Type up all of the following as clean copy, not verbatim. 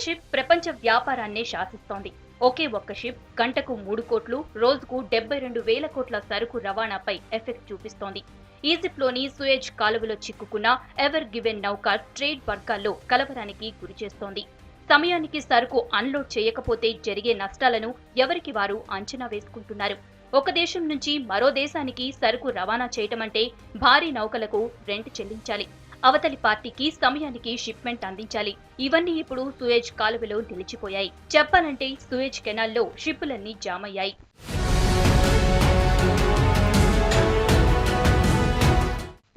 Ship ప్రపంచ వ్యాపారాన్నే శాసిస్తోంది. ఒకే ఒక్క ship గంటకు 3 కోట్లు, రోజుకు 72,000 కోట్ల సరుకు రవాణాపై ఎఫెక్ట్ చూపిస్తోంది. ఈజిప్ట్లోని సూయజ్ కాలువలో చిక్కుకున్న ఎవర్ గివెన్ నౌక ట్రేడ్ వర్గాల్లో కలవరానికి గురిచేస్తోంది. సమయానికి సరుకు అన్లోడ్ చేయకపోతే జరిగే నష్టాలను ఎవరికి వారు అంచనా వేసుకుంటున్నారు. ఒక దేశం నుంచి మరో దేశానికి సరుకు రవాణా చేయటమంటే భారీ నౌకలకు రెంట్ చెల్లించాలి. అవతలి పార్టీకి సమయానికి షిప్మెంట్ అందించాలి. ఇవన్నీ ఇప్పుడు సూయజ్ కాలువలో నిలిచిపోయాయి. చెప్పాలంటే సూయజ్ కెనాల్లో షిప్పులన్నీ జామ్ అయ్యాయి.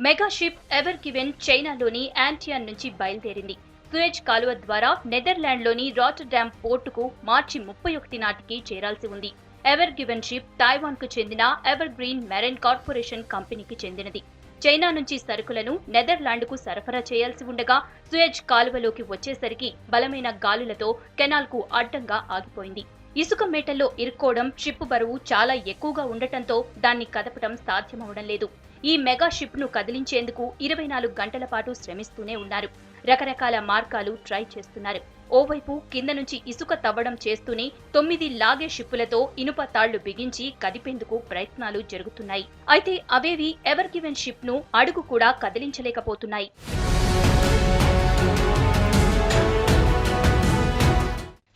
మెగా షిప్ ఎవర్ గివెన్ చైనాలోని యాంటియాన్ నుంచి బయలుదేరింది. సూయజ్ కాలువ ద్వారా నెదర్లాండ్లోని రాటర్డామ్ పోర్టుకు మార్చి 31 నాటికి చేరాల్సి ఉంది. ఎవర్ గివెన్ షిప్ తైవాన్కు చెందిన ఎవర్ గ్రీన్ మెరైన్ కార్పొరేషన్ కంపెనీకి చెందినది. చైనా నుంచి సరుకులను నెదర్లాండ్కు సరఫరా చేయాల్సి ఉండగా సూయజ్ కాలువలోకి వచ్చేసరికి బలమైన గాలులతో కెనాల్కు అడ్డంగా ఆగిపోయింది. ఇసుక మేటల్లో ఇరుక్కోవడం, షిప్ బరువు చాలా ఎక్కువగా ఉండటంతో దాన్ని కదపడం సాధ్యమవడం లేదు. ఈ మెగా షిప్ ను కదిలించేందుకు 24 గంటల పాటు శ్రమిస్తూనే ఉన్నారు. రకరకాల మార్గాలు ట్రై చేస్తున్నారు. ఓవైపు కింద నుంచి ఇసుక తవ్వడం చేస్తూనే 9 లాగే షిప్పులతో ఇనుప తాళ్లు బిగించి కదిపేందుకు ప్రయత్నాలు జరుగుతున్నాయి. అయితే అవేవి ఎవర్ గివెన్ షిప్ ను అడుగు కూడా కదిలించలేకపోతున్నాయి.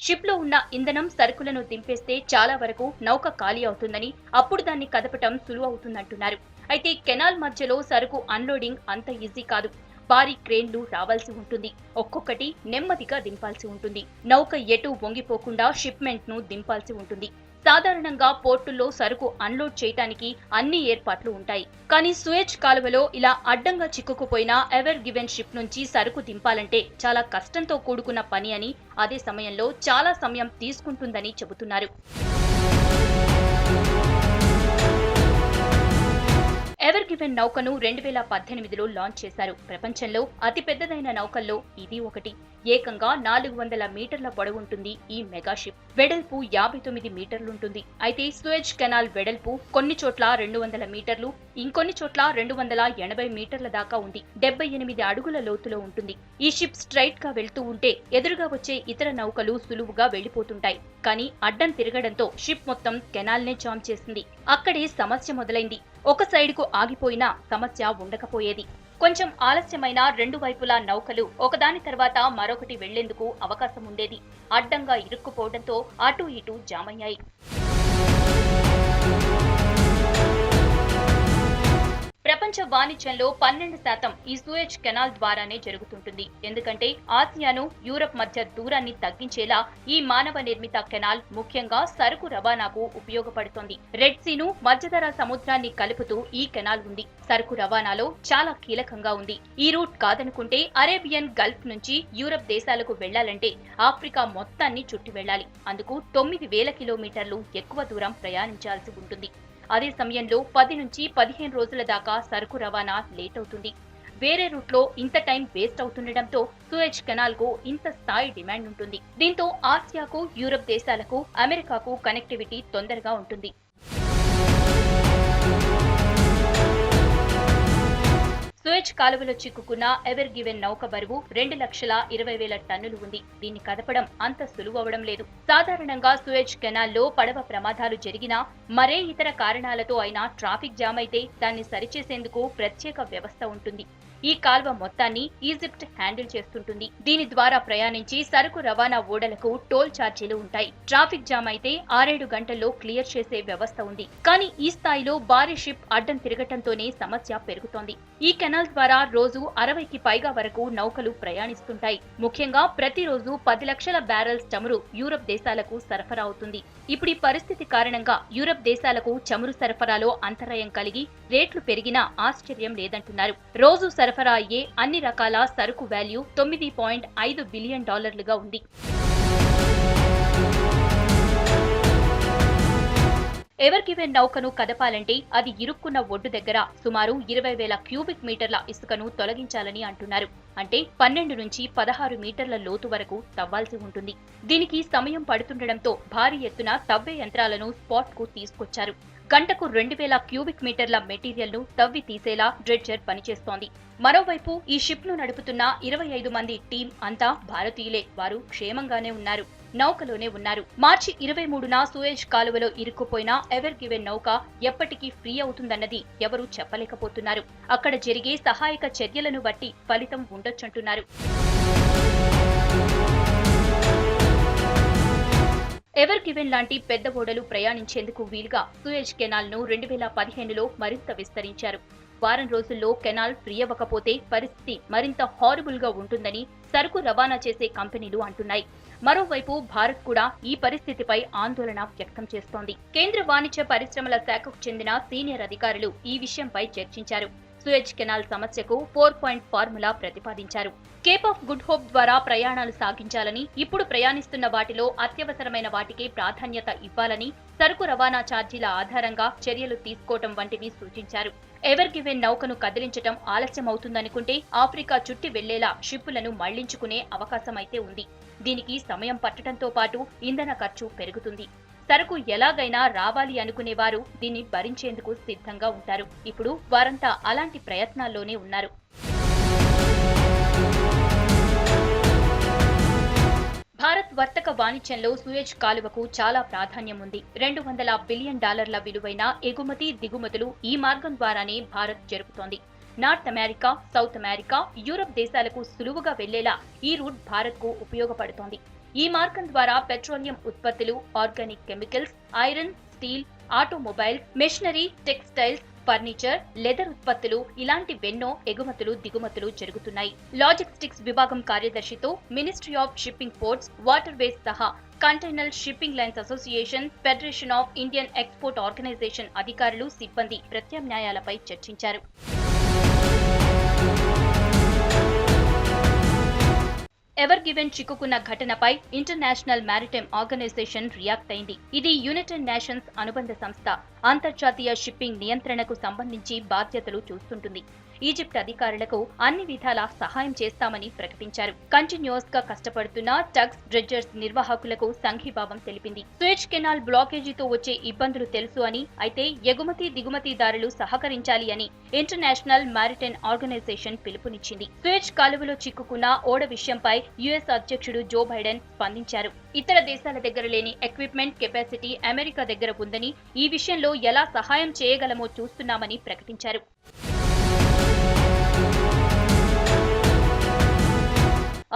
షిప్ లో ఉన్న ఇంధనం, సరుకులను దింపేస్తే చాలా వరకు నౌక ఖాళీ అవుతుందని, అప్పుడు దాన్ని కదపటం సులువు అవుతుందంటున్నారు. అయితే కెనాల్ మధ్యలో సరుకు అన్లోడింగ్ అంత ఈజీ కాదు. భారీ క్రేన్లు రావాల్సి ఉంటుంది. ఒక్కొక్కటి నెమ్మదిగా దింపాల్సి ఉంటుంది. నౌక ఎటు వంగిపోకుండా షిప్మెంట్ ను దింపాల్సి ఉంటుంది. సాధారణంగా పోర్టుల్లో సరుకు అన్లోడ్ చేయడానికి అన్ని ఏర్పాట్లు ఉంటాయి. కానీ సూయజ్ కాలువలో ఇలా అడ్డంగా చిక్కుకుపోయిన ఎవర్ గివెన్ షిప్ నుంచి సరుకు దింపాలంటే చాలా కష్టంతో కూడుకున్న పని అని, అదే సమయంలో చాలా సమయం తీసుకుంటుందని చెబుతున్నారు. ఎవర్ గివెన్ నౌకను 2018లో లాంచ్ చేశారు. ప్రపంచంలో అతిపెద్దదైన నౌకల్లో ఇది ఒకటి. ఏకంగా 400 మీటర్ల పొడవుంటుంది ఈ మెగా షిప్. వెడల్పు 59 మీటర్లుంటుంది. అయితే సూయజ్ కెనాల్ వెడల్పు కొన్ని చోట్ల 200 మీటర్లు, ఇంకొన్ని చోట్ల 280 మీటర్ల దాకా ఉంది. 78 అడుగుల లోతులో ఉంటుంది. ఈ షిప్ స్ట్రైట్ గా వెళ్తూ ఉంటే ఎదురుగా వచ్చే ఇతర నౌకలు సులువుగా వెళ్లిపోతుంటాయి. కానీ అడ్డం తిరగడంతో షిప్ మొత్తం కెనాల్నే జామ్ చేసింది. అక్కడే సమస్య మొదలైంది. ఒక సైడ్కు ఆగిపోయినా సమస్య ఉండకపోయేది. కొంచెం ఆలస్యమైన రెండు వైపులా నౌకలు ఒకదాని తర్వాత మరొకటి వెళ్లేందుకు అవకాశం ఉండేది. అడ్డంగా ఇరుక్కుపోవడంతో అటు ఇటు జామయ్యాయి. ప్రపంచ వాణిజ్యంలో 12% ఈ సూయజ్ కెనాల్ ద్వారానే జరుగుతుంటుంది. ఎందుకంటే ఆసియాను, యూరప్ మధ్య దూరాన్ని తగ్గించేలా ఈ మానవ నిర్మిత కెనాల్ ముఖ్యంగా సరుకు రవాణాకు ఉపయోగపడుతోంది. రెడ్ సీను, మధ్యధరా సముద్రాన్ని కలుపుతూ ఈ కెనాల్ ఉంది. సరుకు రవాణాలో చాలా కీలకంగా ఉంది. ఈ రూట్ కాదనుకుంటే అరేబియన్ గల్ఫ్ నుంచి యూరప్ దేశాలకు వెళ్లాలంటే ఆఫ్రికా మొత్తాన్ని చుట్టి వెళ్లాలి. అందుకు 9,000 కిలోమీటర్లు ఎక్కువ దూరం ప్రయాణించాల్సి ఉంటుంది. అదే సమయంలో 10 నుంచి 15 రోజుల దాకా సరుకు రవాణా లేట్ అవుతుంది. వేరే రూట్లో ఇంత టైం వేస్ట్ అవుతుండటంతో సూయజ్ కెనాల్ కు ఇంత స్థాయి డిమాండ్ ఉంటుంది. దీంతో ఆసియాకు, యూరప్ దేశాలకు, అమెరికాకు కనెక్టివిటీ తొందరగా ఉంటుంది. సూయజ్ కాలువలో చిక్కుకున్న ఎవర్ గివెన్ నౌక బరువు 2,20,000 టన్నులు ఉంది. దీన్ని కదపడం అంత సులువవడం లేదు. సాధారణంగా సూయజ్ కెనాల్లో పడవ ప్రమాదాలు జరిగినా, మరే ఇతర కారణాలతో అయినా ట్రాఫిక్ జామ్ అయితే దాన్ని సరిచేసేందుకు ప్రత్యేక వ్యవస్థ ఉంటుంది. ఈ కాల్వ మొత్తాన్ని ఈజిప్ట్ హ్యాండిల్ చేస్తుంటుంది. దీని ద్వారా ప్రయాణించి సరుకు రవాణా ఓడలకు టోల్ ఛార్జీలు ఉంటాయి. ట్రాఫిక్ జామ్ అయితే 6-7 గంటల్లో క్లియర్ చేసే వ్యవస్థ ఉంది. కానీ ఈ స్థాయిలో భారీ షిప్ అడ్డం తిరగటంతోనే సమస్య పెరుగుతోంది. ఈ కెనాల్ ద్వారా రోజు 60కి పైగా వరకు నౌకలు ప్రయాణిస్తుంటాయి. ముఖ్యంగా ప్రతిరోజు 10 లక్షల బ్యారెల్స్ చమురు యూరప్ దేశాలకు సరఫరా అవుతుంది. ఇప్పుడు ఈ పరిస్థితి కారణంగా యూరప్ దేశాలకు చమురు సరఫరాలో అంతరాయం కలిగి రేట్లు పెరిగినా ఆశ్చర్యం లేదంటున్నారు. రోజు సరఫరా అయ్యే అన్ని రకాల సరుకు వాల్యూ $9.5 బిలియన్ ఉంది. ఎవర్ గివెన్ నౌకను కదపాలంటే అది ఇరుక్కున్న ఒడ్డు దగ్గర సుమారు 20,000 క్యూబిక్ మీటర్ల ఇసుకను తొలగించాలని అంటున్నారు. అంటే 12 నుంచి 16 మీటర్ల లోతు వరకు తవ్వాల్సి ఉంటుంది. దీనికి సమయం పడుతుండటంతో భారీ ఎత్తున తవ్వే యంత్రాలను స్పాట్ కు తీసుకొచ్చారు. గంటకు 2,000 క్యూబిక్ మీటర్ల మెటీరియల్ ను తవ్వి తీసేలా డ్రెడ్జర్ పనిచేస్తోంది. మరోవైపు ఈ షిప్ ను నడుపుతున్న 25 మంది టీం అంతా భారతీయులే. వారు క్షేమంగానే ఉన్నారు, నౌకలోనే ఉన్నారు. మార్చి 23న సూయజ్ కాలువలో ఇరుక్కుపోయిన ఎవర్ గివెన్ నౌక ఎప్పటికీ ఫ్రీ అవుతుందన్నది ఎవరూ చెప్పలేకపోతున్నారు. అక్కడ జరిగే సహాయక చర్యలను బట్టి ఫలితం ఉండొచ్చంటున్నారు. ఎవర్ గివెన్ లాంటి పెద్ద ఓడలు ప్రయాణించేందుకు వీలుగా సూయజ్ కెనాల్ ను 2015లో మరింత విస్తరించారు. వారం రోజుల్లో కెనాల్ ఫ్రీ అవ్వకపోతే పరిస్థితి మరింత హారబుల్ గా ఉంటుందని సరుకు రవాణా చేసే కంపెనీలు అంటున్నాయి. మరోవైపు భారత్ కూడా ఈ పరిస్థితిపై ఆందోళన వ్యక్తం చేస్తోంది. కేంద్ర వాణిజ్య పరిశ్రమల శాఖకు చెందిన సీనియర్ అధికారులు ఈ విషయంపై చర్చించారు. సూయజ్ కెనాల్ సమస్యకు 4-పాయింట్ ఫార్ములా ప్రతిపాదించారు. కేప్ ఆఫ్ గుడ్ హోప్ ద్వారా ప్రయాణాలు సాగించాలని, ఇప్పుడు ప్రయాణిస్తున్న వాటిలో అత్యవసరమైన వాటికే ప్రాధాన్యత ఇవ్వాలని, సరుకు రవాణా ఛార్జీల ఆధారంగా చర్యలు తీసుకోవటం వంటివి సూచించారు. ఎవర్ గివెన్ నౌకను కదిలించటం ఆలస్యమవుతుందనుకుంటే ఆఫ్రికా చుట్టి వెళ్లేలా షిప్పులను మళ్లించుకునే అవకాశమైతే ఉంది. దీనికి సమయం పట్టడంతో పాటు ఇంధన ఖర్చు పెరుగుతుంది. సరుకు ఎలాగైనా రావాలి అనుకునేవారు దీన్ని భరించేందుకు సిద్ధంగా ఉంటారు. ఇప్పుడు వారంతా అలాంటి ప్రయత్నాల్లోనే ఉన్నారు. భారత్ వర్తక వాణిజ్యంలో సూయజ్ కాలువకు చాలా ప్రాధాన్యం ఉంది. $200 బిలియన్ విలువైన ఎగుమతి దిగుమతులు ఈ మార్గం ద్వారానే భారత్ జరుపుతోంది. North America, South America, Europe దేశాలకు సులువుగా వెళ్లేలా ఈ రూట్ భారత్ కు ఉపయోగపడుతోంది. ఈ మార్గం ద్వారా పెట్రోలియం ఉత్పత్తులు, organic chemicals, iron, steel, automobiles, machinery, textiles, furniture, leather ఉత్పత్తులు ఇలాంటివెన్నో ఎగుమతులు దిగుమతులు జరుగుతున్నాయి. లాజిస్టిక్స్ విభాగం కార్యదర్శితో ministry of shipping, ports, waterways సహా container shipping lines association, federation of Indian export organisation అధికారులు, సిబ్బంది ప్రత్యామ్నాయాలపై చర్చించారు. ఎవర్ గివెన్ చిక్కుకున్న ఘటనపై ఇంటర్నేషనల్ మ్యారిటైమ్ ఆర్గనైజేషన్ రియాక్ట్ అయింది. ఇది యునైటెడ్ నేషన్స్ అనుబంధ సంస్థ. అంతర్జాతీయ షిప్పింగ్ నియంత్రణకు సంబంధించి బాధ్యతలు చూస్తుంటుంది. ఈజిప్ట్ అధికారులకు అన్ని విధాలా సహాయం చేస్తామని ప్రకటించారు. కంటిన్యూస్ గా కష్టపడుతున్న టగ్స్, డ్రెడ్జర్స్ నిర్వాహకులకు సంఘీభావం తెలిపింది. సూయజ్ కెనాల్ బ్లాకేజీతో వచ్చే ఇబ్బందులు తెలుసు అని, అయితే ఎగుమతి దిగుమతిదారులు సహకరించాలి అని ఇంటర్నేషనల్ మ్యారిటైమ్ ఆర్గనైజేషన్ పిలుపునిచ్చింది. సూయజ్ కాలువలో చిక్కుకున్న ఓడ విషయంపై యుఎస్ అధ్యక్షుడు జో బైడెన్ స్పందించారు. ఇతర దేశాల దగ్గర లేని ఎక్విప్మెంట్, కెపాసిటీ అమెరికా దగ్గర ఉందని, ఈ విషయంలో ఎలా సహాయం చేయగలమో చూస్తున్నామని ప్రకటించారు.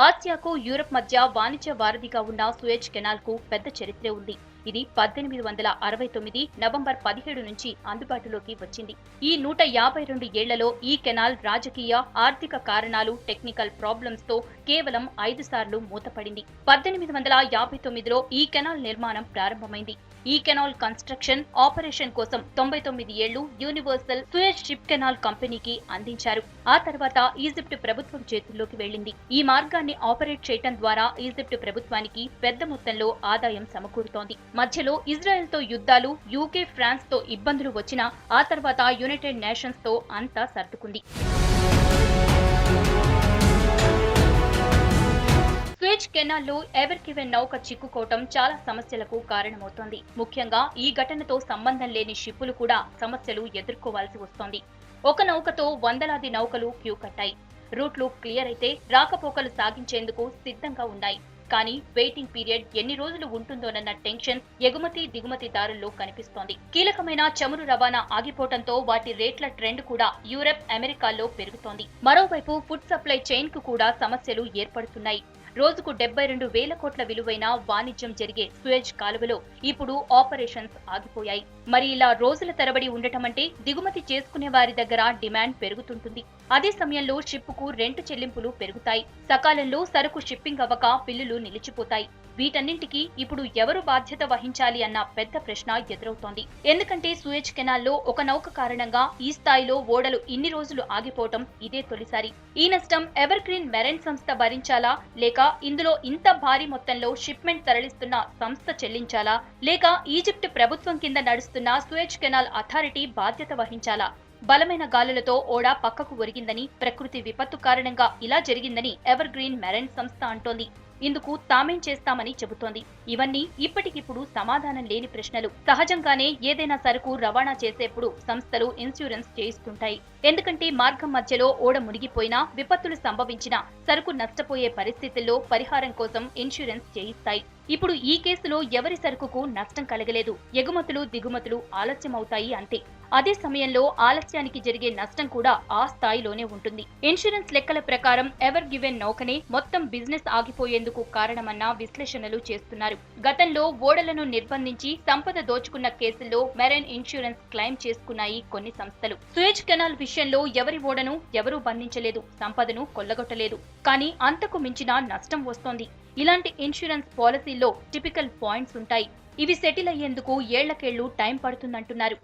ఆసియాకు యూరప్ మధ్య వాణిజ్య వారధిగా ఉన్న సూయజ్ కెనాల్ కు పెద్ద చరిత్రే ఉంది. ఇది 1869 నవంబర్ 17 నుంచి అందుబాటులోకి వచ్చింది. ఈ 152 ఏళ్లలో ఈ కెనాల్ రాజకీయ, ఆర్థిక కారణాలు, టెక్నికల్ ప్రాబ్లమ్స్ తో కేవలం 5 సార్లు మూతపడింది. 1859లో ఈ కెనాల్ నిర్మాణం ప్రారంభమైంది. ఈ కెనాల్ కన్స్ట్రక్షన్, ఆపరేషన్ కోసం 99 ఏళ్లు యూనివర్సల్ సూయజ్ షిప్ కెనాల్ కంపెనీకి అందించారు. ఆ తర్వాత ఈజిప్ట్ ప్రభుత్వం చేతుల్లోకి వెళ్లింది. ఈ మార్గాన్ని ఆపరేట్ చేయటం ద్వారా ఈజిప్ట్ ప్రభుత్వానికి పెద్ద మొత్తంలో ఆదాయం సమకూరుతోంది. మధ్యలో ఇజ్రాయెల్ తో యుద్ధాలు, యూకే, ఫ్రాన్స్ తో ఇబ్బందులు వచ్చినా ఆ తర్వాత యునైటెడ్ నేషన్స్ తో అంతా సర్దుకుంది. సూయజ్ కెనాల్లో ఎవర్ గివెన్ నౌక చిక్కుకోవటం చాలా సమస్యలకు కారణమవుతోంది. ముఖ్యంగా ఈ ఘటనతో సంబంధం లేని షిప్పులు కూడా సమస్యలు ఎదుర్కోవాల్సి వస్తోంది. ఒక నౌకతో వందలాది నౌకలు క్యూ కట్టాయి. రూట్లు క్లియర్ అయితే రాకపోకలు సాగించేందుకు సిద్ధంగా ఉన్నాయి. కానీ వెయిటింగ్ పీరియడ్ ఎన్ని రోజులు ఉంటుందోనన్న టెన్షన్ ఎగుమతి దిగుమతిదారుల్లో కనిపిస్తోంది. కీలకమైన చమురు రవాణా ఆగిపోవడంతో వాటి రేట్ల ట్రెండ్ కూడా యూరప్, అమెరికాల్లో పెరుగుతోంది. మరోవైపు ఫుడ్ సప్లై చైన్ కు కూడా సమస్యలు ఏర్పడుతున్నాయి. రోజుకు 72,000 కోట్ల విలువైన వాణిజ్యం జరిగే సూయజ్ కాలువలో ఇప్పుడు ఆపరేషన్స్ ఆగిపోయాయి. మరి ఇలా రోజుల తరబడి ఉండటమంటే దిగుమతి చేసుకునే వారి దగ్గర డిమాండ్ పెరుగుతుంటుంది. అదే సమయంలో షిప్పుకు రెంట్ చెల్లింపులు పెరుగుతాయి. సకాలంలో సరుకు షిప్పింగ్ అవ్వక బిల్లులు నిలిచిపోతాయి. వీటన్నింటికి ఇప్పుడు ఎవరు బాధ్యత వహించాలి అన్న పెద్ద ప్రశ్న ఎదురవుతోంది. ఎందుకంటే సూయజ్ కెనాల్లో ఒక నౌక కారణంగా ఈ స్థాయిలో ఓడలు ఇన్ని రోజులు ఆగిపోవటం ఇదే తొలిసారి. ఈ నష్టం ఎవర్ గ్రీన్ మెరైన్ సంస్థ భరించాలా, లేక ఇందులో ఇంత భారీ మొత్తంలో షిప్మెంట్ తరలిస్తున్న సంస్థ చెల్లించాలా, లేక ఈజిప్ట్ ప్రభుత్వం కింద నడుస్తున్న సూయజ్ కెనాల్ అథారిటీ బాధ్యత వహించాలా? బలమైన గాలులతో ఓడ పక్కకు ఒరిగిందని, ప్రకృతి విపత్తు కారణంగా ఇలా జరిగిందని ఎవర్ గ్రీన్ మెరైన్ సంస్థ అంటోంది. ఇందుకు తామేం చేస్తామని చెబుతోంది. ఇవన్నీ ఇప్పటికిప్పుడు సమాధానం లేని ప్రశ్నలు. సహజంగానే ఏదైనా సరుకు రవాణా చేసేప్పుడు సంస్థలు ఇన్సూరెన్స్ చేయిస్తుంటాయి. ఎందుకంటే మార్గం మధ్యలో ఓడ మునిగిపోయినా, విపత్తులు సంభవించినా సరుకు నష్టపోయే పరిస్థితుల్లో పరిహారం కోసం ఇన్సూరెన్స్ చేయిస్తాయి. ఇప్పుడు ఈ కేసులో ఎవరి సరుకుకు నష్టం కలగలేదు. ఎగుమతులు దిగుమతులు ఆలస్యమవుతాయి అంతే. అదే సమయంలో ఆలస్యానికి జరిగే నష్టం కూడా ఆ స్థాయిలోనే ఉంటుంది. ఇన్సూరెన్స్ లెక్కల ప్రకారం ఎవర్ గివెన్ నౌకనే మొత్తం బిజినెస్ ఆగిపోయేందుకు కారణమన్న విశ్లేషణలు చేస్తున్నారు. గతంలో ఓడలను నిర్బంధించి సంపద దోచుకున్న కేసుల్లో మెరైన్ ఇన్సూరెన్స్ క్లెయిమ్ చేసుకున్నాయి కొన్ని సంస్థలు. సూయజ్ కెనాల్ విషయంలో ఎవరి ఓడను ఎవరూ బంధించలేదు, సంపదను కొల్లగొట్టలేదు. కానీ అంతకు మించిన నష్టం వస్తోంది. ఇలాంటి ఇన్సూరెన్స్ పాలసీల్లో టిపికల్ పాయింట్స్ ఉంటాయి. ఇవి సెటిల్ అయ్యేందుకు ఏళ్లకేళ్లు టైం పడుతుందంటున్నారు.